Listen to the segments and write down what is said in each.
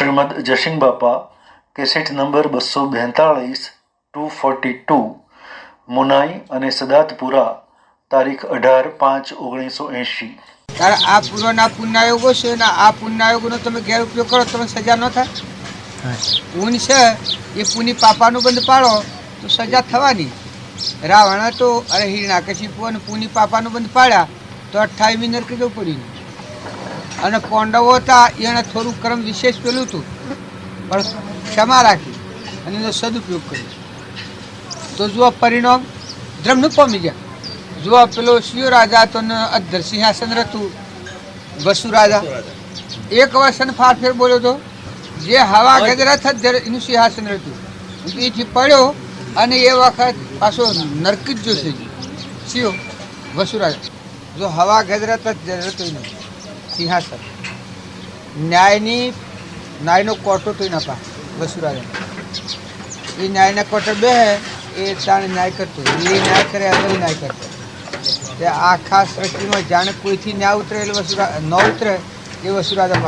શ્રીમદ જશિંગ બાપા cassette number 242 242 મુનાઈ અને સદાતપુરા તારીખ 18/5/1980। ત્યારે આ પૂર્વના પુણ્યાયોગો છે ને આ પુણ્યાયોગોનો તમે ગેરઉપયોગ કરો તમે સજા ન થાય। પુણ્ય છે એ પુણ્ય પાપાનું બંધ પાડો તો સજા થવાની। રાવણ તો અરે હિરણાકશિપુ અને પુણ્ય પાપાનું બંધ પાડ્યા તો 28મી નરકે જવું પડ્યું। અને પાંડવો હતા એને થોડું કર્મ વિશેષ પેલું હતું પણ ક્ષમા રાખી અને એનો સદુપયોગ કર્યો તો જુઓ પરિણામ ધર્મનું પામી ગયા। જુઓ પેલો શિયો રાજા તો અધર સિંહાસન હતું વસુ રાજા એક વર્ષ ફારફેર બોલ્યો હતો જે હવા ગજરા થત એનું સિંહાસન હતું એથી પડ્યો અને એ વખત પાછો નરકી જ જોશે શિયો વસુ રાજા જો હવા ગજરા થત હતું એનું સિંહાસન ન્યાયનો કોટો તો ના પા વસુ રાજા એ ન્યાયના કોટો બે એ તાણે ન્યાય કરતો એ ન્યાય કરે અગર ન્યાય કરતો તે આખા સૃષ્ટિમાં જાણે કોઈથી ન્યાય ઉતરે એટલે ન ઉતરે એ વસુરાજા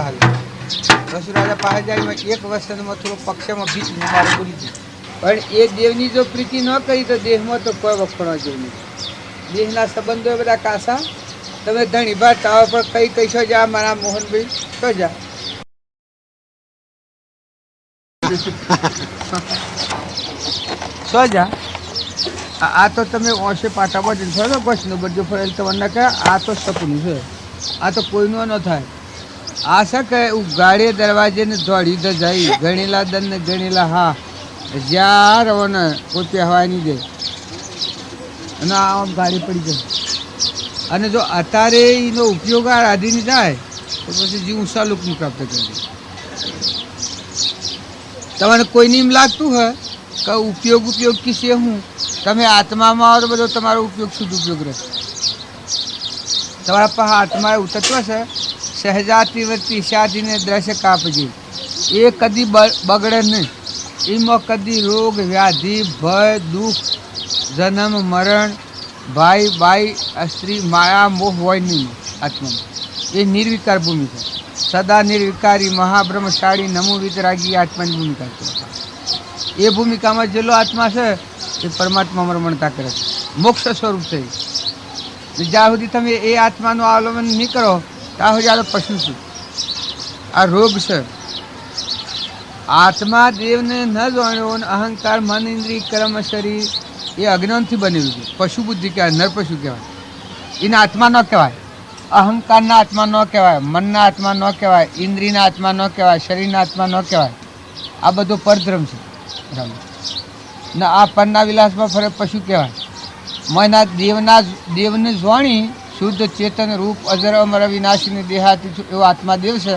પાસે જાય એક વર્ષમાં થોડો પક્ષમાં ભીત મારે બોલી દીધું પણ એ દેવની જો પ્રીતિ ન કરી તો દેહમાં તો કોઈ વખોડવા જેવું નહીં। દેહના સંબંધો બધા કાસા તમે ધણી બાર ટાવર પર કઈ કહીશો જા મારા મોહનભાઈ તો જા સો જા આ તો તમે ઓછે પાટા પર જશો બસનો બધો ફરેલ તમને કહે આ તો સપનું છે આ તો કોઈનું ન થાય। આ છે કે ગાડીએ દરવાજે ને દોડી તો જઈ ગણેલા દન ને ગણેલા હા જ્યાં રહો ને કોઈ પહેવા નહીં દે અને આ ગાડી પડી જાય અને જો અત્યારે એનો ઉપયોગ આ રાધીને જાય તો પછી જીવ ઊંચા લોકનું પ્રાપ્ત કરી દે। તમને કોઈને એમ લાગતું હોય કે ઉપયોગ કિસે હું તમે આત્મામાં આવો તો બધો તમારો ઉપયોગ શુદ્ધ ઉપયોગ રહે। તમારા પાસે આત્મા એવું તત્વ છે સહેજાતી વર્તી શાદીને દ્રશ્ય કાપજી એ કદી બગડે નહીં। એમાં કદી રોગ વ્યાધિ ભય દુઃખ જન્મ મરણ ભાઈ બાઈ સ્ત્રી માયા મોહ હોય નહીં આત્મામાં। એ નિર્વિકાર ભૂમિકા સદા નિર્વિકારી મહાબ્રહ્મશાળી નમો વિતરાગી આત્માની ભૂમિકા છે। એ ભૂમિકામાં જેટલો આત્મા છે એ પરમાત્મામાં રમણતા કરે છે મોક્ષ સ્વરૂપ છે। જ્યાં સુધી તમે એ આત્માનું અવલંબન નહીં કરો ત્યાં સુધી આ પશુ છે આ રોગ છે। આત્મા દેવને ન જાણ્યો અને અહંકાર મન ઇન્દ્રિય કર્મ શરીર એ અજ્ઞાનથી બનેલું છે। પશુ બુદ્ધિ કહેવાય નર પશુ કહેવાય એના આત્મા ન કહેવાય। અહંકારના આત્મા ન કહેવાય મનના આત્મા ન કહેવાય ઇન્દ્રિયના આત્મા ન કહેવાય શરીરના આત્મા ન કહેવાય। આ બધો પરધર્મ છે ને આ પરના વિલાસમાં ફરે પશુ કહેવાય। મના દેવને જોણી શુદ્ધ ચેતન રૂપ અજર અમર વિનાશીને દેહાતી એવો આત્મા દેવ છે।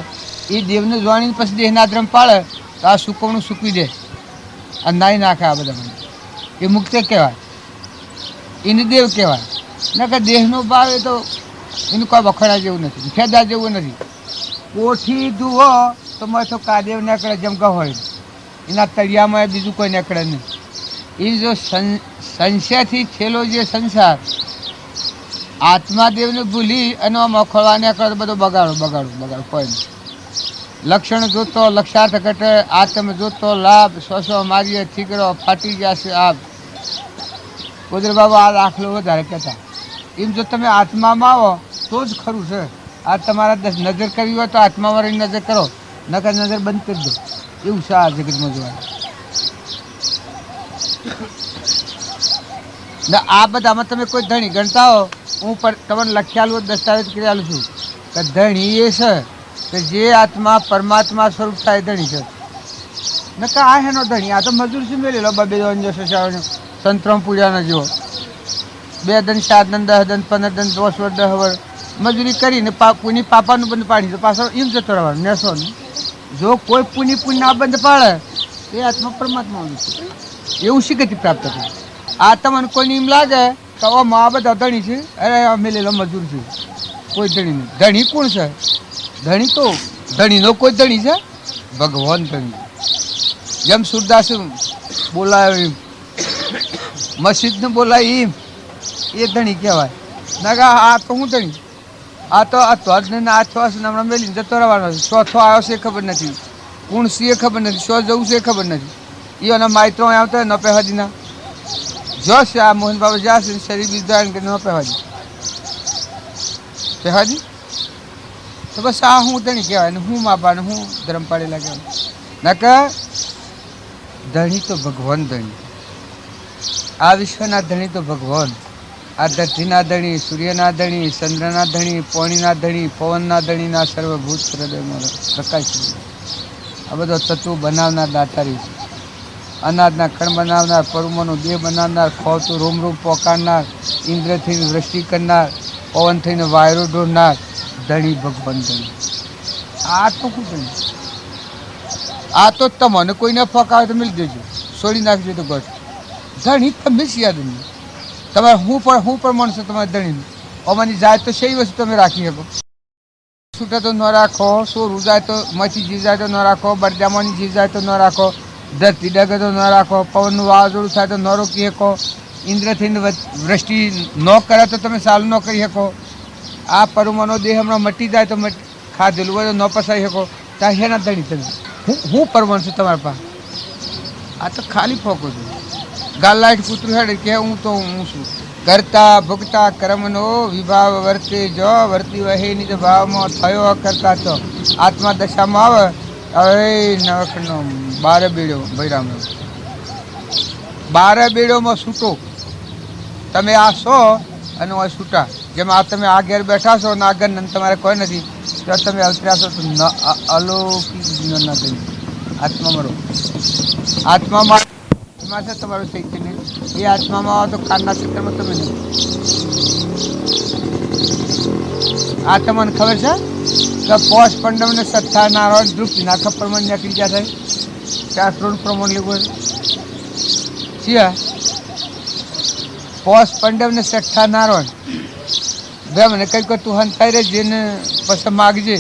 એ દેવને જોણીને પછી દેહના ધર્મ પાળે તો આ સુકવણું સૂકવી દે આ નાઈ નાખે આ બધા મને એ મુક્ત કહેવાય એને દેવ કહેવાય। ન કે દેહનો ભાવ એ તો એનું કોઈ વખોડા જેવું નથી ફેદા જેવું નથી। કોઠી દુહો તો મેં તો કાદેવ નીકળે જેમ હોય એના તળિયામાં બીજું કોઈ નીકળે નહીં। એ જો સંશયથી થયેલો જે સંસાર આત્માદેવને ભૂલી અને મખોળવા નીકળે બધો બગાડો કોઈ નહીં। લક્ષણ જોતો લક્ષાર્થ ઘટે આત્મ જોતો લાભ સ્વસો મારીએ થીકડો ફાટી જશે આપ ગોદર બાબા આ દાખલો વધારે કહેતા એમ જો તમે આત્મામાં આવો તો જ ખરું છે। આ તમારા નજર કરવી હોય તો આત્મામાં રહીને નજર કરો નકર નજર બંધ કરી દો એવું છે આ જગતમાં જોવાનું। આ બધામાં તમે કોઈ ધણી ગણતા હો હું પણ તમને લખ્યાલું દસ્તાવેજ કરેલું છું કે ધણી એ છે કે જે આત્મા પરમાત્મા સ્વરૂપ થાય ધણી છે ને કે આ હેનો ધણી આ તો મજૂર છે મેળેલો 2 સંતરામ પૂજાના જેવો 2 દન 7 દન 10 દન 15 દન 10 વર્ષ 10 વર્ષ મજૂરી કરીને પુની પાપાનું બંધ પાડી તો પાછળ એમ જતો રહેવાનું નેસો નહીં। જો કોઈ પુની ના બંધ પાડે એ આત્મા પરમાત્માનું છે એવું શીખેથી પ્રાપ્ત કરે। આ તમને કોઈને એમ લાગે કે આ બધા ધણી છે અરે મેલેલો મજૂર છે કોઈ ધણી નહીં। ધણી કોણ છે ધણી તો ધણીનો કોઈ ધણી છે ભગવાન ધણી જેમ સુરદાસ બોલાય એમ મસ્જિદને બોલાય એમ એ ધણી કહેવાય। ના કે આ તો હું ધણી આ તો આ ધ્વજ ને આ 6 હમણાં મેલીને જતો રહેવાનો 6 આવ્યો છે ખબર નથી કોણ છીએ ખબર નથી, શો જવું છે ખબર નથી. એના માઇત્રો આવતા ન પહેવાદીના જોશ આ મોહન બાબા જશે શરીર બીજદાન કે ન પહેવાદી પહેવાદી તો બસ આ હું ધણી કહેવાય ને હું માપા ને હું ધર્મ પાડેલા કહેવાય ના કે ધણી તો ભગવાન ધણી, આ વિશ્વના ધણી તો ભગવાન, આ ધરતીના ધણી, સૂર્યના ધણી, ચંદ્રના ધણી, પાણીના ધણી, પવનના ધણીના સર્વભૂત હૃદયમાં પ્રકાશ, આ બધો તત્વો બનાવનાર દાતારી છે. અનાજના કણ બનાવનાર, પરુમોનો દેહ બનાવનાર, ખોતું રોમ રોમ પોકારનાર, ઇન્દ્ર થઈને વૃષ્ટિ કરનાર, પવન થઈને વાયરો ઢોળનાર ધણી ભગવાન ધણી. આ તો શું ધણી? આ તો તમને કોઈને ફકાવે તો મિલ દેજો, છોડી નાખજો તો બસ. ધણી તમે જ યાદ નહીં. તમારે હું પણ માણસો તમારે ધણીનું અમારી જાય તો સહી વસ્તુ તમે રાખી શકો. છૂટા તો ન રાખો, સોરું જાય તો મચી જીવ જાય તો ન રાખો, બરજામાની જીવ જાય તો ન રાખો, ધરતી ડગે તો ન રાખો, પવનનું વાવાઝોડું થાય તો ન રોકી શકો, ઇન્દ્ર થઈને વૃષ્ટિ ન કરે તો તમે સાલું ન કરી શકો, આ પરુમાનો દેહ હમણાં મટી જાય તો ખાધેલું હોય તો ન પસાઈ શકો. ત્યાં હેના ધણી તમે હું પરમાણ છું તમારા પાસે? આ તો ખાલી ફોકો છું. ગાલાઈટ કૂતરું હેડે કે હું તો હું છું. કરતા ભોગતા કર્મનો વિભાવ વર્તે જો વર્તી વહે નિજ ભાવમાં થયો કરતા તો આત્મા દશામાં આવે. હવે નવખંડનો 12 બેડો ભૈરામ 12 બેડોમાં છૂટો તમે આ છો અને આ છૂટા. જેમ આ તમે આ ઘેર બેઠા છો ને આગળ તમારે કોઈ નથી તો તમે અલત્ર્યા છો તો અલૌકિક જીવનના થઈ આત્મામાં રહો. આત્મામાં છે તમારું ચૈતન્ય, એ આત્મામાં આવો તો કાનના ક્ષેત્રમાં તમે નહીં. આ તમને ખબર છે કે પોષ પંડવને સત્તા નારાયણ દૃષ્ટિ નાખા પ્રમાણ નીકળી ગયા થાય શાસ્ત્રોનું પ્રમાણ લેવું હોય પોષ પંડવને સઠ્ઠા નારાયણ બે મને કઈ કહું તું હંતાઈ રે જેને પછી માગજે.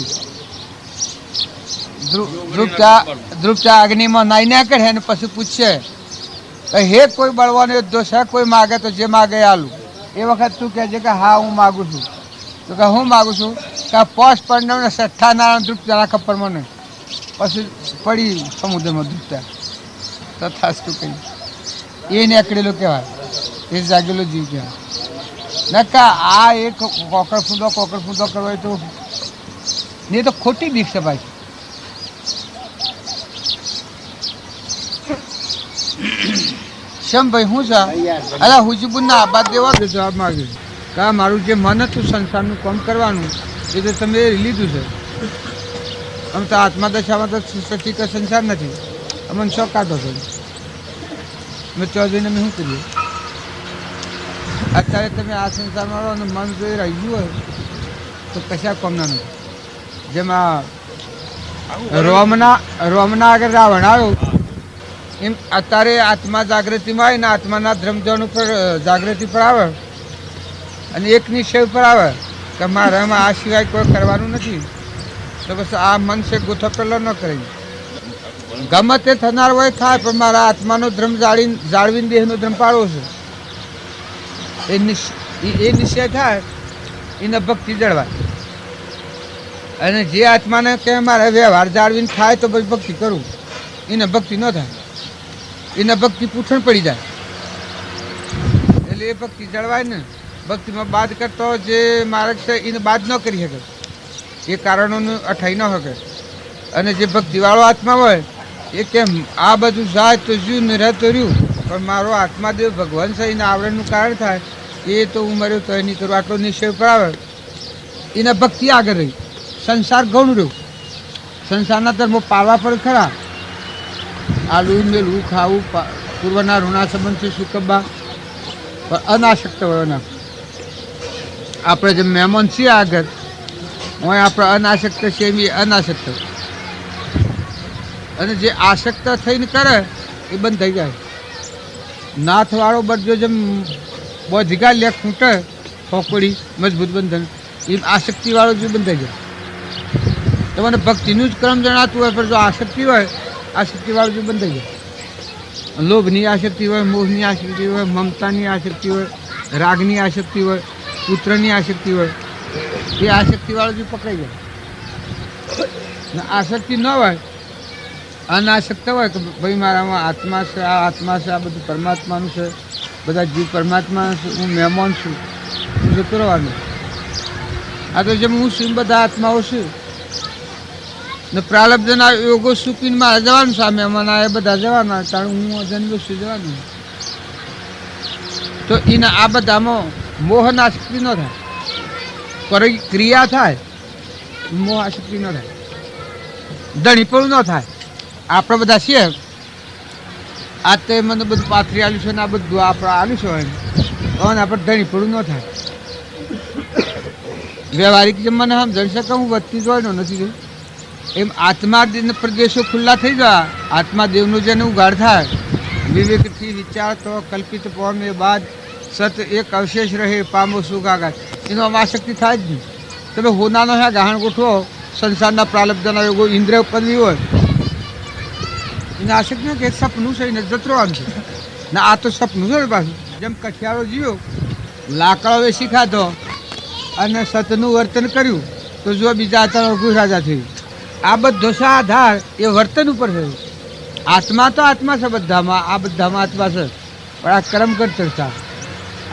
ધ્રુપચા અગ્નિમાં નાઈ ના કરે અને પછી પૂછશે હે કોઈ બળવાનો યોદ્ધો છે, કોઈ માગે તો જે માગે આલું. એ વખત તું કહેજે કે હા હું માગું છું. તો કે હું માગું છું કે પોષ પંડવને સઠ્ઠા નારાયણ ધ્રુપચાના ખપ્પરમાં નહીં પછી પડી સમુદ્રમાં ધ્રુપતા તો થાસ તું કહી એ નીકળેલો કહેવાય, એ જાગેલો જીવ કહેવાય. નકા આ એક કોકર ફૂંદો કરવાય તો નહીં તો ખોટી દીક્ષ છે ભાઈ. શમ ભાઈ હું છે અલા હુજીબુના આબાદ દેવા કે જવાબ માગ્યો કે મારું જે મન હતું સંસારનું કામ કરવાનું એ તો તમે લીધું છે. આમ તો આત્મા દશામાં તો સચી કે સંસાર નથી, અમને શોખ કાઢો છો મેં ચૌધરીને મેં શું કર્યું. અત્યારે તમે આ સંસારમાં રહો અને મન જોઈ રહ્યું હોય તો કશા કામના નથી. જેમાં રોમના આગળ રાવણ આવ્યો એમ અત્યારે આત્મા જાગૃતિમાં આવે ને આત્માના ધર્મજન ઉપર જાગૃતિ પર આવે અને એક નિશ્ચય પર આવે કે મારે એમાં આ સિવાય કોઈ કરવાનું નથી તો બસ આ મન છે ગોથો પેલો ન કરી ગમે તે થનાર હોય થાય પણ મારા આત્માનો ધર્મ જાળવીને દેહનો ધર્મ પાડવો છે એ નિશ્ચય થાય એને ભક્તિ જળવાય. અને જે આત્માને કે મારે વ્યવહાર જાળવીને થાય તો બસ ભક્તિ કરું એને ભક્તિ ન થાય, એને ભક્તિ પૂછણ પડી જાય. એટલે એ ભક્તિ જળવાય ને ભક્તિમાં બાદ કરતો જે માર્ગ છે એને બાદ ન કરી શકે, એ કારણોનું અઠાઈ ન શકે. અને જે ભક્તિવાળો આત્મા હોય એ કેમ આ બધું જાય તો જ્યું ને રહે તો રહ્યું પણ મારો આત્માદેવ ભગવાન છે એના આવરણનું કારણ થાય એ તો હું મર્યો તો એની કરું આટલો નિશ્ચય પર આવે એને ભક્તિ આગળ રહી. સંસાર ઘણું રહ્યું, સંસારના ધર્મો પાળવા પર ખરા આલું મેળવું ખાવું પૂર્વના ઋણા સંબંધ છે સુકબ્બા પણ અનાસક્ત વયોના આપણે જે મહેમાન છીએ આગળ હોય આપણે અનાસક્ત છીએ એમ અનાસક્ત અને જે આસક્ત થઈને કરે એ બંધ થઈ જાય. નાથવાળો બરજો જેમ બોધિકા લેખ ખૂટે ખોકડી મજબૂત બંધન એમ આસક્તિવાળો જે બંધ થઈ જાય. તમને ભક્તિનું જ ક્રમ જણાતું હોય પણ જો આસક્તિ હોય આસક્તિવાળું જે બંધ થઈ જાય. લોભની આસક્તિ હોય, મોહની આસક્તિ હોય, મમતાની આસક્તિ હોય, રાગની આસક્તિ હોય, પુત્રની આસક્તિ હોય એ આસક્તિવાળું જે પકડાઈ જાય. ને આસક્તિ ન હોય અનાસક્ત હોય કે ભાઈ મારામાં આત્મા છે, આ આત્મા છે, આ બધું પરમાત્માનું છે, બધા જીવ પરમાત્મા છે, હું મહેમાન છું, હું જતો રહેવાનું. આ તો જેમ હું છું બધા આત્માઓ છે ને પ્રારબ્ધના યોગો સુખીને મારે જવાનું છે. આ મહેમાન આ બધા જવાના, તારું હું જન્મ છું જવાનું. તો એને આ બધામાં મોહ આસક્તિ ન થાય, ક્રિયા થાય, મોહ આસક્તિ ન થાય, ધણીપણું ન થાય. આપણે બધા છીએ આ તે મને બધું પાથરી આલ્યું છે ને આ બધું આપણે આલ્યું છે અને આપણે ધણીપણું ન થાય. વ્યવહારિક જે મને સમજણ શકે હું વધતી જ હોય નથી જોઈ એમ આત્મા પ્રદેશો ખુલ્લા થઈ ગયા. આત્મા દેવનું જેને ઉગાડ થાય, વિવેકથી વિચાર તો કલ્પિત પોમે બાદ સત એક અવશેષ રહે પામો સુગાગાત. એનો આશક્તિ થાય જ નહીં. તમે હોનાનો હે ગાહણ ગોઠવો સંસારના પ્રાલબ્ધના યોગો ઇન્દ્રિય પદવી હોય એને આશક્તિ કે સપનું છે એને જતરવાનું છે ને આ તો સપનું છે પાછું. જેમ કઠિયારો જીવ્યો લાકડો વેસી ખાધો અને સતનું વર્તન કર્યું તો જો બીજા આત્મા રઘુ રાજા થયું. આ બધો આધાર એ વર્તન ઉપર છે. આત્મા તો આત્મા છે બધામાં, આ બધામાં આત્મા છે પણ આ કર્મ કરતા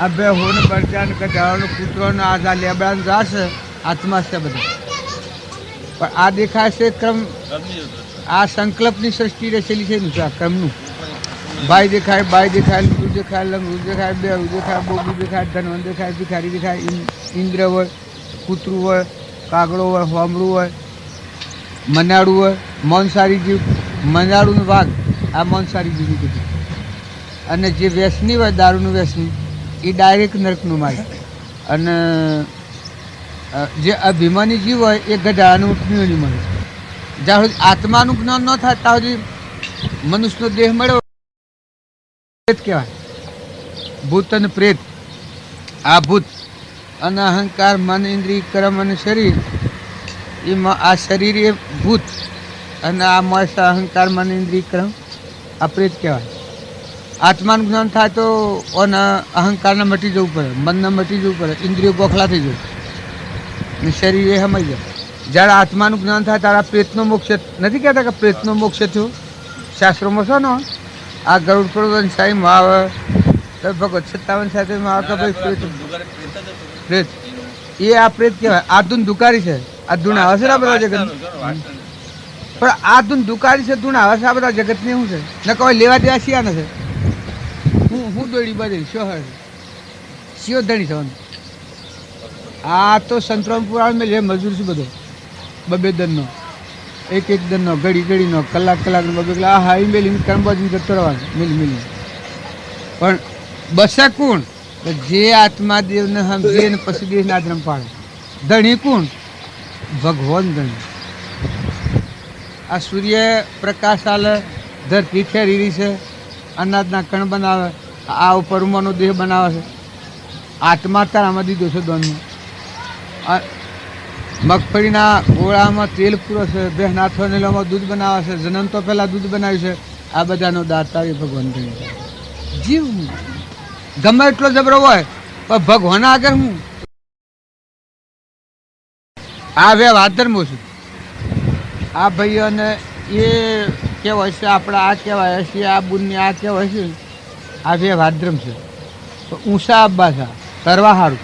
આ બે હોને બરચાન કઢાવાનો પુત્રોને આ લેબડાનો રાસ આત્મા છે બધા. પણ આ દેખાય છે ક્રમ, આ સંકલ્પની સૃષ્ટિ રચેલી છે ને આ ક્રમનું. ભાઈ દેખાય, બાઈ દેખાય, લંગડું દેખાય, લંગડું દેખાય, બેરું દેખાય, બોબું દેખાય, ધનવંત દેખાય, ભિખારી દેખાય, ઇન્દ્ર હોય, કૂતરું હોય, કાગડો હોય, હોમડું હોય, મનાડું હોય, મૌનસારી જીવ, મનાડું વાઘ, આ મૌનસારી જીવની કીધું. અને જે વ્યસની હોય દારૂનું વ્યસની એ ડાયરેક્ટ નરકનું માર્ગ. અને જે અભિમાની જીવ હોય એ ગધાડાનું ઉઠની મળે. જ્યાં સુધી આત્માનું જ્ઞાન ન થાય ત્યાં સુધી મનુષ્યનો દેહ મળ્યો પ્રેત કહેવાય. ભૂત અને પ્રેત. આ ભૂત અને અહંકાર, મન, ઇન્દ્રિય, કર્મ અને શરીર એમાં આ શરીર એ ભૂત અને આ મસ અહંકાર, મન, ઇન્દ્રિય, કર્મ આ પ્રેત કહેવાય. આત્માનું જ્ઞાન થાય તો અહંકારને મટી જવું પડે, મનને મટી જવું પડે, ઇન્દ્રિયો ગોખલા થઈ જવું અને શરીર એ સમાઈ જાય. જ્યારે આત્માનું જ્ઞાન થાય ત્યારે પ્રેતનો મોક્ષ નથી કહેતા કે પ્રેતનો મોક્ષ થયો શાસ્ત્રોમાં છે ને આ ગરુડ પુરાણ સાહીમાં આવે તો ભગવત 57 સાથેમાં આવે કે ભાઈ પ્રેત એ આ પ્રેત કહેવાય. આ ધૂન દુકારી છે, આ ધૂણ આવે છે ને બધા જગત પણ આ ધૂન દુકારી છે, ધૂણ આવે છે આ બધા જગતની શું છે ને કોઈ લેવા દેવા શિયા નથી. હું દોડી બધી શોહર શિયો ધણી થવાનું. આ તો સંતરામ પુરાણ મેં જે મજૂર છે બધો બબે દનનો, એક દનનો, ઘડીનો, કલાકનો બબે કલાક હાઈ મેલી કર્મબાજી જતો રહેવાનું મિલી. પણ બસે કોણ જે આત્મા દેવને સમજે ને પછી દેહના આદ્રમ પાડે. ધણી કોણ? ભગવાન ધણી. આ સૂર્ય પ્રકાશ આલે, ધરતી ફેરી છે, અનાજના કણ બનાવે, આ ઉપર ઉમાનો દેહ બનાવે છે. આત્મા તારામાં દીધો છે દોનમાં. મગફળીના ગોળામાં તેલ પૂરો છે, બહેના થોનેલામાં દૂધ બનાવે છે, જન્મ તો પહેલાં દૂધ બનાવ્યું છે. આ બધાનો દાતા એ ભગવાન ધણી. જીવ ગમે એટલો જબરો હોય પણ ભગવાન આગળ હું આ વ્યવહાર ધર્મો છું. આ ભાઈઓને એ કહેવાય છે આપણે આ કહેવાય છે, આ બુનને આ કહેવાય છે, આ વ્યવહાર ધર્મ છે. ઊંચા આબ્બા છે કરવા સારું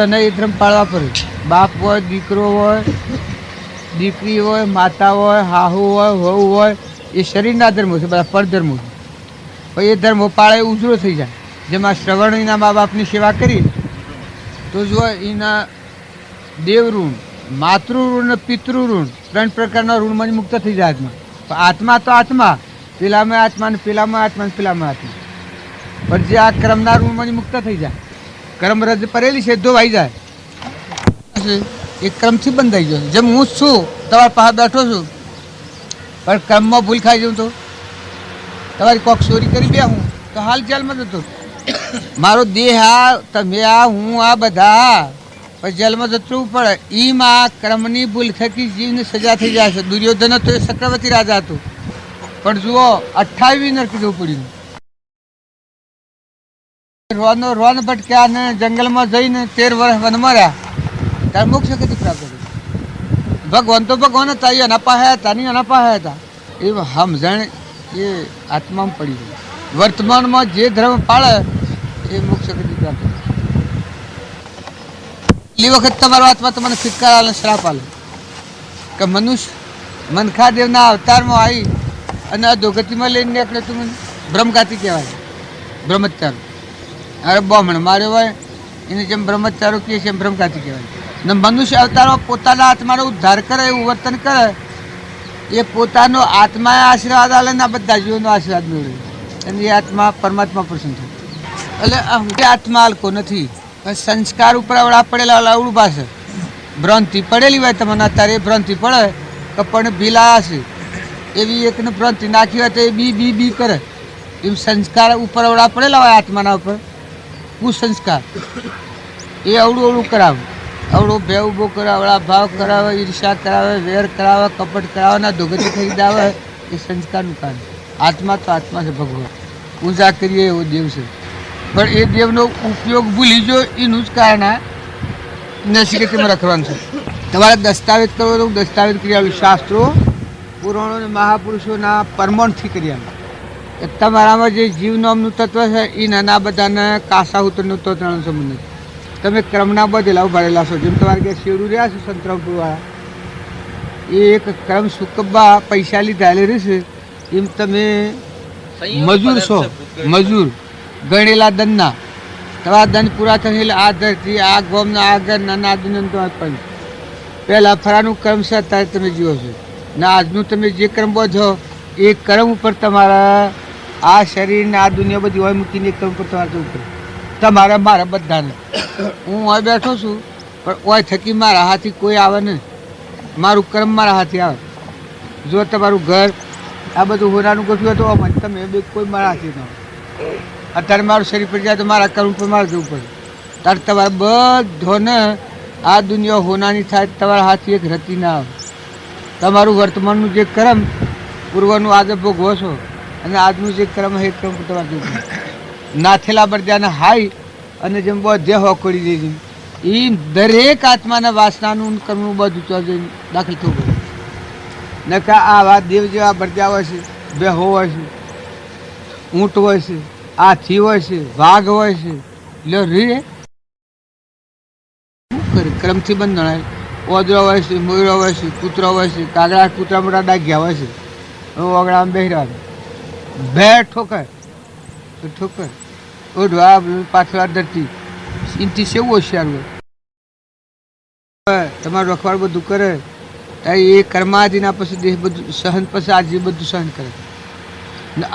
એને એ ધર્મ પાળવા પડે. બાપ હોય, દીકરો હોય, દીકરી હોય, માતા હોય, હાહુ હોય, વહુ હોય, એ શરીરના ધર્મો છે, બધા પરધર્મો છે. પણ એ ધર્મો પાળે ઉજળો થઈ જાય. જેમાં શ્રવણ એના મા બાપની સેવા કરી તો જો એના દેવ ઋણ, માતૃ ઋણ અને પિતૃ ઋણ 3 પ્રકારના ઋણમાં મુક્ત થઈ જાય આત્મા. પણ આત્મા તો આત્મા, પેલામાં આત્મા ને પેલામાં આત્મા ને પેલામાં આત્મા. પણ જે આ કર્મના ઋણમાં મુક્ત થઈ જાય, કર્મ રજ પરેલી છે ધોવાઈ જાય, એ કર્મથી બંધાઈ ગયો. જેમ હું છું તમારા પાસે બેઠો છું પણ કર્મમાં ભૂલ ખાઈ જાઉં તો તમારી કોક ચોરી કરી બે હું તો હાલ જેલમાં જતો. મારો દેહ આ, તમે આ, હું આ બધા પછી જેલમાં જતું પડે. એમાં કર્મની ભૂલ થકી જીવની સજા થઈ જાય છે. દુર્યોધન તો એ ચક્રવર્તી રાજા હતું પણ જુઓ 28 નરક જવું પડ્યું. રોન ભટક્યા ને જંગલમાં જઈને 13 વર્ષ વનમાં રહ્યા ત્યારે મોક્ષ ગતિ પ્રાપ્ત કરી. ભગવાન તો ભગવાન હતા, એ અનાપાહ્યા હતા, નહીં અનાપાહ્યા હતા. એ સમજણ એ આત્મામાં પડી ગઈ. વર્તમાનમાં જે ધર્મ પાળે એ મોક્ષ ગતિ પ્રાપ્ત કરે. એ વખત તમારો આત્મા તમને ફિટકાર આલે, શ્રાપ આલે કે મનુષ્ય મનખાદેવના અવતારમાં આવી અને અધોગતિમાં લઈને નીકળે તું મને બ્રહ્મઘાતી કહેવાય. બ્રહ્મચારો અરે બ્રાહ્મણ માર્યો હોય એને જેમ બ્રહ્મચારો કહે છે એમ બ્રહ્મઘાતી કહેવાય. ને મનુષ્ય અવતારમાં પોતાના આત્માનો ઉદ્ધાર કરે, એવું વર્તન કરે, એ પોતાનો આત્માએ આશીર્વાદ આલે ને આ બધા જીવોનો આશીર્વાદ મેળવે અને એ આત્મા પરમાત્મા પ્રસન્ન થાય. એટલે હું આત્મા હલકો નથી. સંસ્કાર ઉપર અવળા પડેલા અવળું પાસે ભ્રાંતિ પડેલી હોય તમને અત્યારે એ ભ્રાંતિ પડે કે પણ ભીલા હશે એવી એકને ભ્રાંતિ નાખી હોય તો એ બી કરે. એમ સંસ્કાર ઉપર અવળા પડેલા હોય આત્માના ઉપર કુસંસ્કાર એ અવળું કરાવે. અવળો ભે ઊભો કરે, અવળા ભાવ કરાવે, ઈર્ષા કરાવે, વેર કરાવે, કપટ કરાવે ને દોગતી ખરીદાવે. એ સંસ્કારનું કારણ. આત્મા તો આત્મા છે. ભગવાન પૂજા કરીએ એવો દેવ છે, પણ એ દેવનો ઉપયોગ ભૂલી જો એનું જ કારણ નસીકતમાં રખવાનું છે. તમારે દસ્તાવેજ કરવો તો દસ્તાવેજ કરી આવ્યું. શાસ્ત્રો પુરાણો અને મહાપુરુષોના પરમાણથી કરી આવ્યું. તમારામાં જે જીવ નામનું તત્વ છે એ નાના બધાને કાસાહૂતરનું તત્વનો સંબંધ નથી. તમે ક્રમના બધેલા ઉભાડેલા છો. જેમ તમારે કે શેરું રહ્યા છો સંતરામપુરવાળા, એ એક ક્રમ સુકબ્બા પૈસા લીધા રહેશે એમ તમે મજૂર છો. મજૂર ગણેલા દંડના તમારા દંડ પૂરા થશે એટલે આ ધરતી, આ ગોમના, આ ઘર, નાના આદિનું તમારે પણ પહેલાં ફરાનું કર્મ છે અત્યારે તમે જીવો છો ને આજનું તમે જે કર્મ બોધો એ કર્મ ઉપર તમારા આ શરીરને આ દુનિયા બધી હોય મૂકીને એ કર્મ ઉપર તમારે જવું પડે. તમારા મારા બધાને હું હોય બેઠો છું પણ ઓય થકી મારા હાથી કોઈ આવે ને, મારું કર્મ મારા હાથી આવે. જો તમારું ઘર આ બધું હોનાનું ગોઠવ્યું તો અમને તમે બે કોઈ મારા હાથી ન આવે. અત્યારે મારું શરીર પડી જાય તો મારા કર્મ પર મારે જવું પડે. ત્યારે તમારે બધોને આ દુનિયા હોનાની થાય તમારા હાથી એક રતી ના આવે. તમારું વર્તમાનનું જે કર્મ પૂર્વનું આજે ભોગવો છો અને આજનું જે કર્મ છે એ કર્મ પર તમારે જવું પડે. નાથેલા બરદ્યાને હાઈ અને જેમ બધે હોકડી દે એ દરેક આત્માના વાસનાનું કર્મનું બધું જઈને દાખલ થવું પડે. નકા આવા દેવ જેવા બરદ્યા હોય છે, બેહો હોય છે, ઊંટ હોય છે, હાથી હોય છે, વાઘ હોય છે, લ્યો રે ક્રમથી બંધણાય. ઓદરો હોય છે, મોયરો હોય છે, કૂતરો હોય છે, કાગડા કૂતરા મોટા ડાઘ્યા હોય છે. ઓગળામાં બેહી રહ્યા બે ઠોકર ઠોકર ઓઢવા પાછળ ધરતી એમથી સેવું હોશિયાર હોય. તમારું રખવાડ બધું કરે ત્યારે એ કર્માદિના પછી દેહ બધું સહન પછી આજે બધું સહન કરે.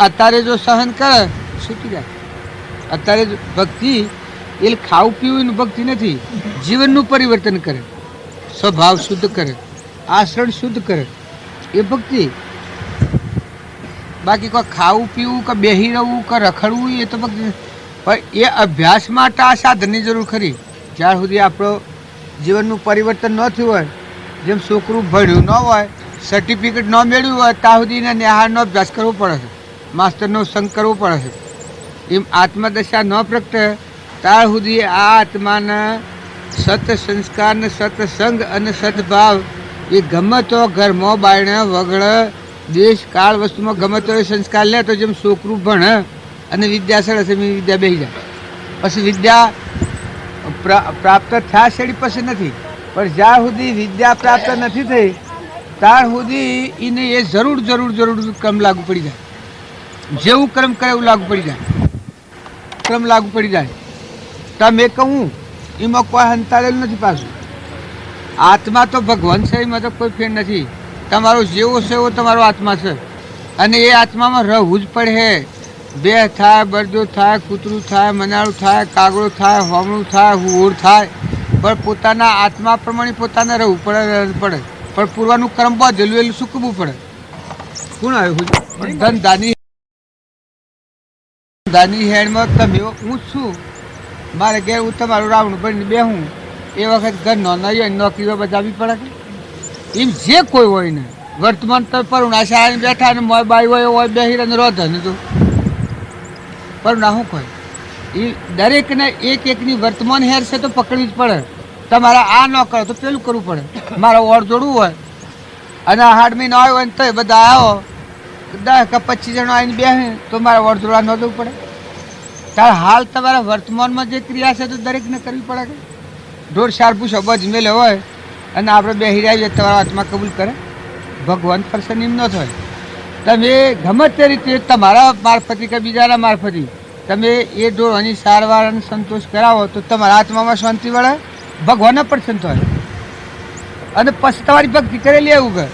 અત્યારે જો સહન કરે છૂટી જાય. અત્યારે ભક્તિ એ ખાવું પીવું ભક્તિ નથી, જીવનનું પરિવર્તન કરે, સ્વભાવ શુદ્ધ કરે, આચરણ શુદ્ધ કરે એ ભક્તિ. બાકી કોઈ ખાવું પીવું કે બેહી રહેવું કે રખડવું એ તો ભક્તિ. પણ એ અભ્યાસ માટે આ સાધનની જરૂર ખરી. જ્યાં સુધી આપણો જીવનનું પરિવર્તન ન થયું હોય, જેમ છોકરું ભણ્યું ન હોય, સર્ટિફિકેટ ન મેળવ્યું હોય ત્યાં સુધી એને નિહાળનો અભ્યાસ કરવો પડે છે, માસ્તરનો સંગ કરવો પડે છે. એમ આત્મદશા ન પ્રગટે ત્યાં સુધી આ આત્માના સત સંસ્કાર ને સત્સંગ અને સદભાવ એ ગમે તો ઘરમાં બાયણે વગડે દેશ કાળ વસ્તુમાં ગમે તો એ સંસ્કાર લે તો જેમ છોકરું ભણે અને વિદ્યા સળે છે વિદ્યા બેસી જાય. પછી વિદ્યા પ્રાપ્ત થયા શેડી પછી નથી, પણ જ્યાં સુધી વિદ્યા પ્રાપ્ત નથી થઈ ત્યાર સુધી એને એ જરૂર ક્રમ લાગુ પડી જાય. જેવું કર્મ કરે એવું લાગુ પડી જાય, ક્રમ લાગુ પડી જાય. તમે કહું એમાં કોઈ હંતાડેલું નથી. પાછું આત્મા તો ભગવાન છે, એમાં તો કોઈ ફેર નથી. તમારો જેવો છે એવો તમારો આત્મા છે અને એ આત્મામાં રહેવું જ પડે. બે થાય, બરદો થાય, કૂતરું થાય, મનાળું થાય, કાગડો થાય, હોમણું થાય, હુઓર થાય, પણ પોતાના આત્મા પ્રમાણે પોતાને રહેવું પડે. પણ પૂર્વનું કર્મ બાંધેલું એલું સૂકવવું પડે. કોણ આવ્યું ધંધાની હેડમાં તમે હું જ છું. મારે ઘેર હું તમારું રાવણું ભરીને બેહું એ વખત ઘર નોકરીઓ બચાવવી પડે. એમ જે કોઈ હોય ને વર્તમાન તો પરુણા શાળાને બેઠા ને મોય બાઈ હોય બેહી ને રોધે ને તો પરુણા શું કહે. એ દરેકને એક એકની વર્તમાન હેર છે તો પકડવી જ પડે. તમારે આ ન કરો તો પેલું કરવું પડે. મારે ઓળ જોડવું હોય અને હાડમી ન આવ્યો હોય ને તો એ બધા આવો 10 કે 25 જણો આવીને બેસે તો મારે વળતોડા નોંધવું પડે. તાર હાલ તમારા વર્તમાનમાં જે ક્રિયા છે તો દરેકને કરવી પડે કે ઢોર શારપું શબ્દ મેલે હોય અને આપણે બેસી રહ્યા તમારા હાથમાં કબૂલ કરે ભગવાન પરસન એમ ન થાય. તમે ગમે તે રીતે તમારા મારફતી કે બીજાના મારફતી તમે એ ઢોરની સારવાર અને સંતોષ કરાવો તો તમારા આત્મામાં શાંતિ વળે, ભગવાનને પ્રસન્ન થાય અને પછી તમારી ભક્તિ કરેલી એવું કે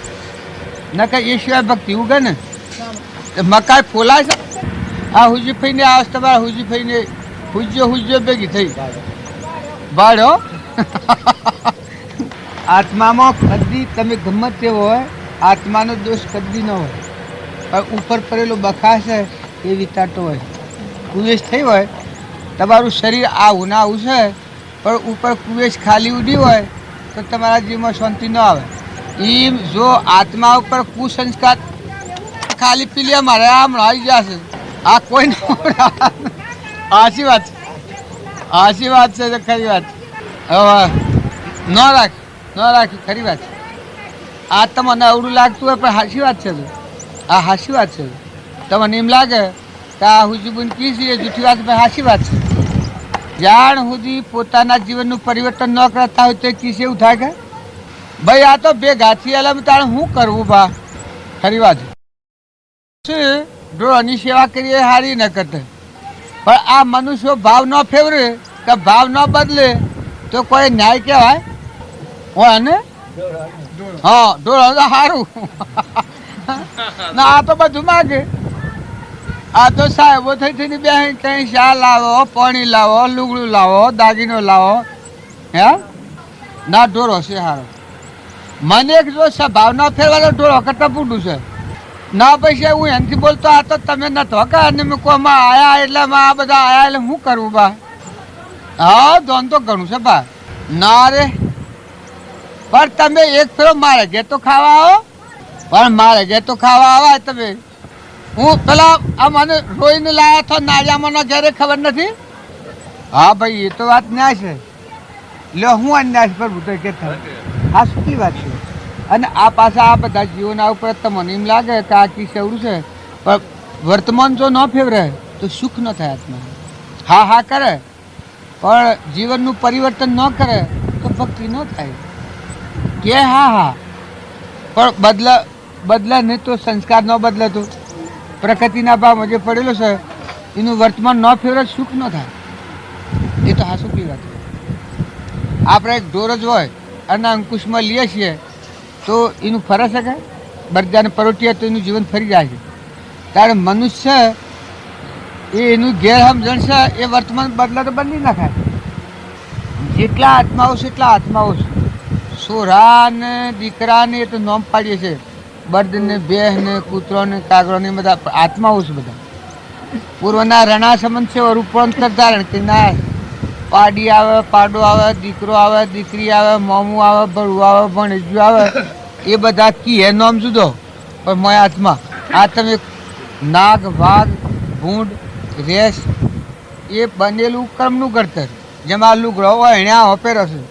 ન કે એ સિવાય ભક્તિ ઉગે ને મકાઈ ફોલાય છે. આ હુજી ફઈને આવ તમારા હુજી ફઈને હુજ્યો ભેગી થઈ બાળો આત્મામાં કદી તમે ગમે તે હોય આત્માનો દોષ કદી ન હોય, પણ ઉપર પડેલો બખાસ છે એ વિતાતો હોય. કુવેશ થઈ હોય તમારું શરીર આવું ના આવું છે પણ ઉપર કુવેશ ખાલી ઉડી હોય તો તમારા જીવમાં શાંતિ ન આવે. એમ જો આત્મા ઉપર કુસંસ્કાર ખાલી પીલી મારે આમ આવી જશે આ કોઈ આશી વાત છે તો ખરી વાત. હવે ન રાખી ખરી વાત. આ તમને અવડું લાગતું હોય પણ હાચી વાત છે. આ હાચી વાત છે. તમને એમ લાગે કે આ હુજીબુન કી છે એ જૂઠી વાત પણ હાચી વાત છે. જાણ સુધી પોતાના જીવનનું પરિવર્તન ન કરતા હોય તો કિસ એવું થાય કે ભાઈ આ તો ભેગા થયેલા તારે શું કરવું બા ખરી વાત. ઢોરની સેવા કરીએ સારી ન કરતા પણ આ મનુષ્યો ભાવ ન ફેવરે કે ભાવ ન બદલે તો કોઈ ન્યાય કહેવાય હોય ને. હા ઢોર તો સારું ના આ તો બધું માગે. આ તો સાહેબો થઈ થઈને બે કંઈ ચા લાવો, પાણી લાવો, લુગડું લાવો, દાગીનો લાવો હે ના ઢોર હશે સારો. મને એક જો સ્વભાવ ન ફેરવાનો ઢોર કરતા પૂડું છે ના પૈસા હું એનાથી બોલતો આ તો તમે નતો કે અને મેં કોમાં આયા એટલે આ બધા આયા એટલે શું કરવું બા. હા ધોન તો ઘણું છે બા ના રે પણ તમે એક ફેરો મારે ઘેર તો ખાવા આવો પણ મારે ઘેર તો ખાવા આવા તમે. હું પેલા આ મને રોઈને લાયા તો નાળિયામાં ઘેરે ખબર નથી. હા ભાઈ એ તો વાત ન્યાય છે લે હું અન્યાય પર ભૂતો કે આ સુખી વાત છે. અને આ પાછા આ બધા જીવોના ઉપર તમને એમ લાગે કે આ કી સેવડું છે પણ વર્તમાન જો ન ફેવરે તો સુખ ન થાય આત્મા. હા કરે પણ જીવનનું પરિવર્તન ન કરે તો ભક્તિ ન થાય. કે હા પણ બદલા નહીં તો સંસ્કાર ન બદલે તો પ્રકૃતિના ભાવમાં જે પડેલો છે એનું વર્તમાન ન ફેવરે સુખ ન થાય. એ તો હા સુખી વાત. આપણે એક ઢોર જ હોય અને અંકુશમાં લઈએ છીએ તો એનું ફરે શકે બરદાને પરોટીએ તો એનું જીવન ફરી જાય છે. ત્યારે મનુષ્ય એનું ગેરસમજણ છે એ વર્તમાન બદલા તો બદલી નાખાય. જેટલા આત્માઓ છે એટલા આત્માઓ છે. છોરા ને દીકરા ને એ તો નોમ પાડીએ છે બર્દ ને ભેહ ને કૂતરો ને કાગડો ને બધા આત્માઓ છે. બધા પૂર્વના રણા સંબંધ છે રૂપાંતર ધારણ કે ના પાડી આવે, પાડો આવે, દીકરો આવે, દીકરી આવે, મોમું આવે, ભળું આવે, ભણેજું આવે એ બધા કી હે નોમ જુદો પણ મોય આત્મા. આ તમે નાગ, વાઘ, ભૂંડ, રેસ એ બનેલું કર્મનું ઘડતર. જેમ આ લુગડો હોય એને આ ઓપેરો છે,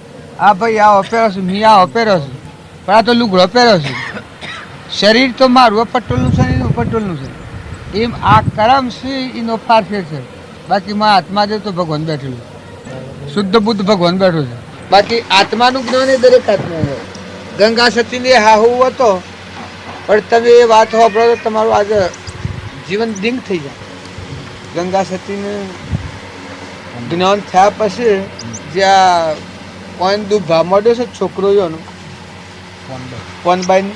આ ભાઈ આ ઓપેરો છે, મી આ ઓપેરો છે પણ આ તો લુગડો પહેરો છે. શરીર તો મારું પટોલનું છે એનું પટોલનું છે. એમ આ કરમ છે એનો ફારફેર છે. બાકી માં આત્મા જે તો ભગવાન બેઠેલું શુદ્ધ બુદ્ધ ભગવાન બેઠો છે. બાકી આત્માનું જ્ઞાન એ દરેક આત્મા હોય. ગંગા સતીને હાહુ હતો પણ તમે એ વાત સાંભળો તો તમારું આજે જીવન દિંગ થઈ જાય. ગંગા સતીને જ્ઞાન થયા પછી જ્યાં કોઈન દુભા મળ્યો છે છોકરો એનો કોનબાઈ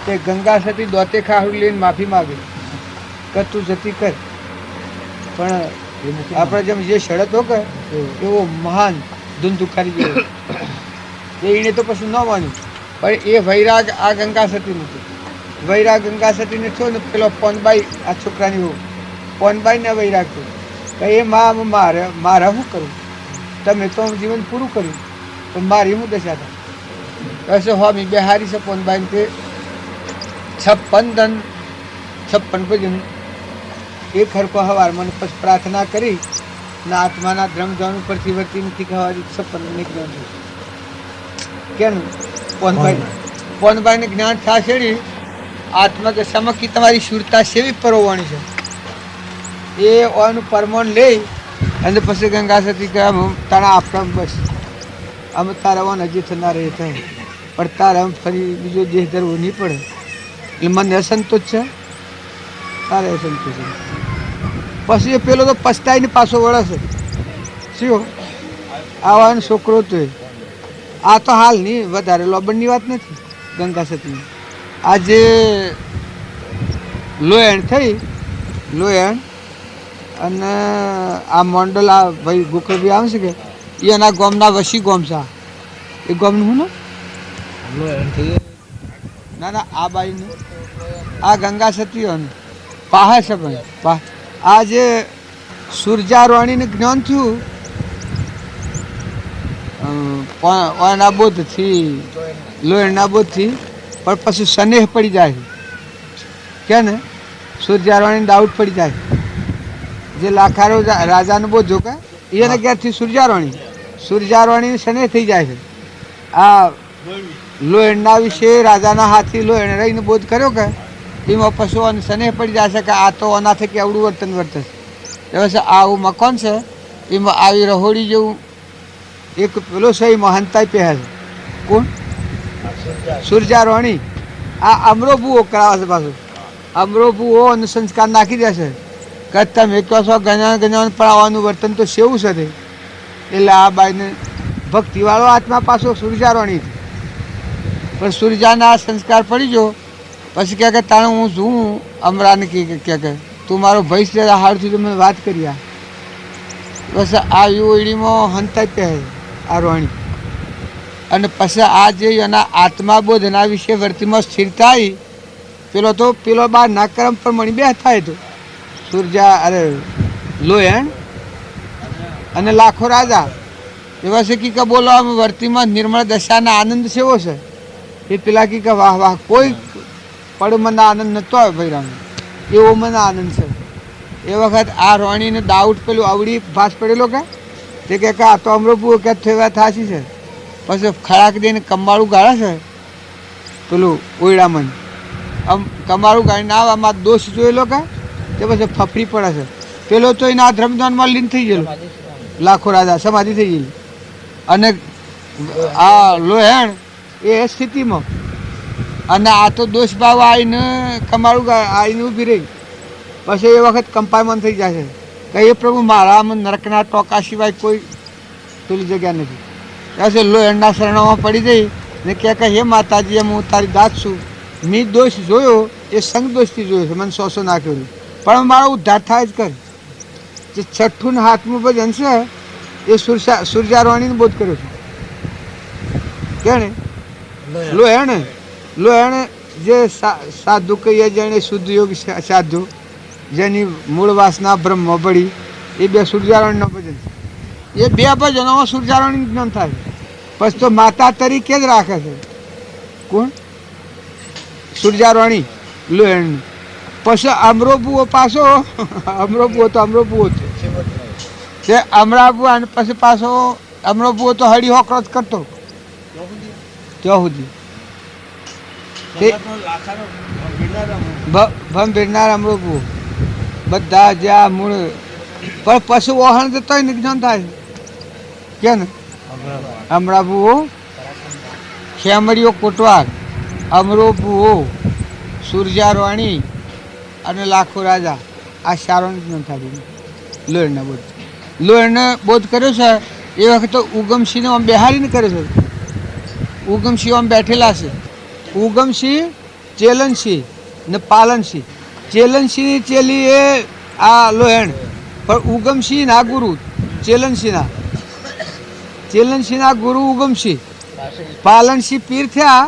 તે ગંગા સતી દોતે ખાહુ લઈને માફી માગી કે તું જતી કર પણ આપણે જેમ જે શરતો કે એવો મહાન ધૂંધુખારી જેવો એને તો પછી ન માન્યું. પણ એ વૈરાગ આ ગંગા સતી નથી. વૈરાગ ગંગા સતીને થયો ને પેલો પોનબાઈ આ છોકરાની હો પોનબાઈને વૈરાગ થયો કે એ મારે શું કરવું તમે તો જીવન પૂરું કર્યું પણ મારી હું દશા થાય. કશે હોમી બે હારી છે પોનબાઈને તે 56 ધન 56 ભજન એક હરકો હવાર મને પછી પ્રાર્થના કરી ને આત્માના ધ્રમધ્વન ઉપરથી વર્તી નથી ખવારી 56 જ્ઞાન કેનું પોનબાઈને જ્ઞાન થાશેડી આત્મદશામાં કે તમારી શુરતા સેવી પરોવાણી છે એ ઓનું પરમાણ લઈ અને પછી ગંગા સતી કે તારા આપણા બસ અમે તારા ઓન હજી થનાર એ થાય પણ તારે ફરી બીજો દેહ ધરવો નહીં પડે એટલે મને અસંતોષ છે તારે અસંતોષ છે. પછી એ પેલો તો પસ્તાઈને પાછો વળે છે શું આવાનો છોકરો તો આ તો હાલ નહીં વધારે લોબણની વાત નથી ગંગા સતીની. આજે લોયણ થઈ લોયણ અને આ મોન્ડલ આ ભાઈ ગોકળભાઈ આવે છે કે એના ગામના વસી ગામ છે એ ગામનું હું ને ના ના આ બાઈનું આ ગંગા સતીઓનું પાહા છે પણ આ જે સૂરજારોણીને જ્ઞાન થયું ઓના બોધથી લોહીના બોધથી પણ પછી સ્નેહ પડી જાય કે ને સૂરજારોણીને ડાઉટ પડી જાય જે લાખારો રાજાનો બોધો કે એને ક્યારથી સૂરજારોણી સ્નેહ થઈ જાય છે. આ લોહીના વિશે રાજાના હાથથી લોહીને રહીને બોધ કર્યો કે એમાં પશુઓને સ્નેહ પડી જાય છે કે આ તો આનાથી કેવડું વર્તન વર્તે છે. હવે આવું મકાન છે એમાં આવી રહોડી જેવું એક પેલો છે એમાં હંતાઈ પહેરે છે કોણ સૂરજારોણી આ અમરોબુઓ કરાવે છે પાછું અમરોબુઓ અને સંસ્કાર નાખી દે છે કે તમે કહો છો ગજાન પડાવવાનું વર્તન તો સેવું છે તે એટલે આ બાઈને ભક્તિવાળો આત્મા પાછો સૂરજારોણી પણ સૂરજાના સંસ્કાર પડી ગયો પછી કહે કે તાણે હું છું અમરાને કે તું મારો ભૈસ લે હારથી તો મને વાત કરી આ બસ આ યુવડીમાં હંતાઈ પહેરે આ રોણી અને પછી આ જે એના આત્માબોધ એના વિશે વર્તીમાં સ્થિર થાય પેલો બાર ના કરમ પર મણી બે થાય તો સૂરજા અરે લોયણ અને લાખો રાજા એવા છે કે બોલો આમ વર્તીમાં નિર્મળ દશાના આનંદ સેવો છે એ પેલા કે વાહ વાહ કોઈ પડ મને આનંદ નહોતો આવે ભૈરાનો એવો મને આનંદ છે. એ વખત આ રોણીને દાઉટ પેલું આવડી ભાસ પડેલો કે તે કે આ તો અમરોબુઓ કે થયા થાશી છે પછી ખરાક દઈને કંબાળું ગાળે છે પેલું ઓયડામાં આમ કંબાળું ગાળીને આવામાં દોષ જોયેલો કે તે પછી ફફડી પડે છે પેલો તો એના ધર્મદાનમાં લીન થઈ ગયેલો લાખો રાજા સમાધિ થઈ ગયેલી અને આ લોહેણ એ સ્થિતિમાં અને આ તો દોષ ભાવ આવીને કંબાળું આવીને ઊભી રહી પછી એ વખત કંપાયમાન થઈ જાય છે કે એ પ્રભુ મારામાં નરકના ટોકા સિવાય કોઈ પેલી જગ્યા નથી. પછી લોહેણના શરણોમાં પડી જઈ ને કહે કે હે માતાજી એમ હું તારી દાદ છું મેં દોષ જોયો એ સંગ દોષથી જોયો છે મને સોસો નાખ્યો પણ મારો ઉદ્ધાર થાય જ કર. જે છઠ્ઠું ને હાથમું ભજન છે એ સૂરજારોણીને બોધ કર્યો છે કે ને લોહેણ જે સાધુ કહીએ જેણે શુદ્ધ યોગ સાધુ જેની મૂળ વાસના બ્રહ્મ બળી એ બે સૂરજારોણીના ભજન છે. એ બે ભજનોમાં સૂરજારોણી જ્ઞાન થાય પછી તો માતા તરીકે જ રાખે છે કોણ સૂરજારોણી લોહેણ. પછી અમરોબુઓ પાછો અમરોબુઓ તે અમરાબુ અને પછી પાછો અમરોબુઓ તો હળી હોકરો જ કરતો ત્યાં સુધી ભંભીરનાર અમરોબુઓ બધા જ્યાં મૂળ પણ પશુ વહાણ જતો નિજ્ઞાન થાય કે ને અમરાબુઓ ખેમડીઓ કોટવાર અમરોબુઓ સૂરજારોણી અને લાખો રાજા આ સારો નિજ્ઞાન થાય લોહીના બોધ કર્યો છે એ વખતે ઉગમસિંહને આમ બેહારીને કર્યો છે. ઉગમસિંહ આમ બેઠેલા છે ઉગમસિંહ ચેલનસિંહ ને પાલનસિંહ. ચેલનસિંહની ચેલી એ આ લોહેણ પણ ઉગમસિંહના ગુરુ ચેલનસિંહના ગુરુ ઉગમસિંહ. પાલનસિંહ પીર થયા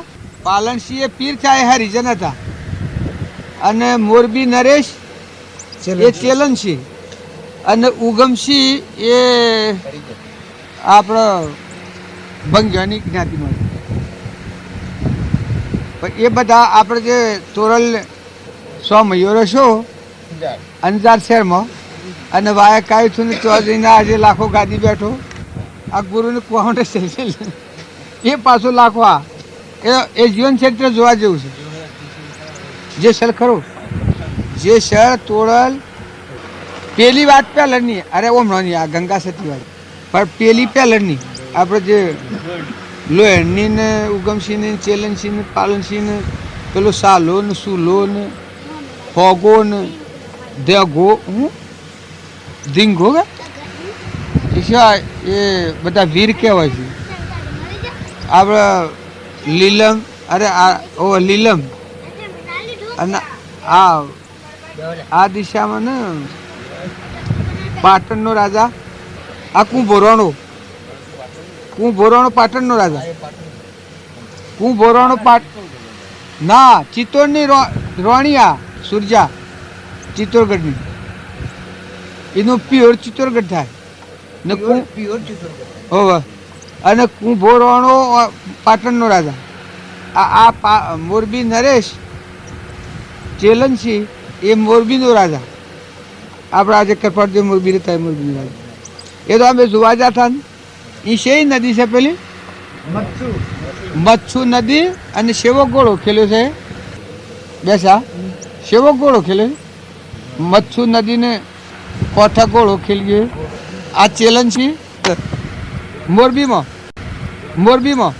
પાલનસિંહ એ પીર થયા એ હરિજન હતા અને મોરબી નરેશ એ ચેલનસિંહ અને ઉગમસિંહ એ આપણો બંગ્યાની જ્ઞાતિમાં. પણ એ બધા આપણે જે તોરલ 100 મયુરો છો અંજાર શહેરમાં અને વાયક આવ્યું છું ને ચૌધરીને આજે લાખો ગાદી બેઠો આ ગુરુને કોણ એ પાછું લાખો એ જીવન ક્ષેત્ર જોવા જેવું છે જેસલ ખરો, જેસલ તોરલ. પેલી વાત પહેલની, અરે ઓમ નહીં, આ ગંગા સતી વાત, પણ પેલી પહેલની આપણે જે લોહેણની ને ઉગમસિંહ ને ચેલનસિંહ ને પાલનસિંહ ને પેલો સાલો ને સુલો ને ફોગો ને દેગો ધીંગો એ બધા વીર કહેવાય છે. આપણે લીલમ, અરે ઓ લીલમ, અને આ દિશામાં ને પાટણનો રાજા, આ કુંભોરાણો પાટણનો રાજા, કુંભોરાણો ના ચિત્તોડની રોણિયા સુરજા ચિત્તોડગઢની, એનું પ્યોર ચિત્તોડગઢ થાય ને પ્યોર ચિત્તોડગઢ હોવે. અને કુંભોરાણો પાટણનો રાજા. આ મોરબી નરેશ ચેલનસિંહ એ મોરબીનો રાજા. આપણે આજે કરપાટદેવ મોરબી રહેતા મોરબીનો રાજા. એ તો અમે જોવા જતા ને, એ છે નદી છે પેલી મચ્છુ નદી, અને સેવક ગોળો ખેલ્યો છે બેસા, સેવક ગોળો ખેલ્યો છે. મચ્છુ નદીને કોઠા ગોળો ખેલ્યો. આ ચેલનસિંહ મોરબીમાં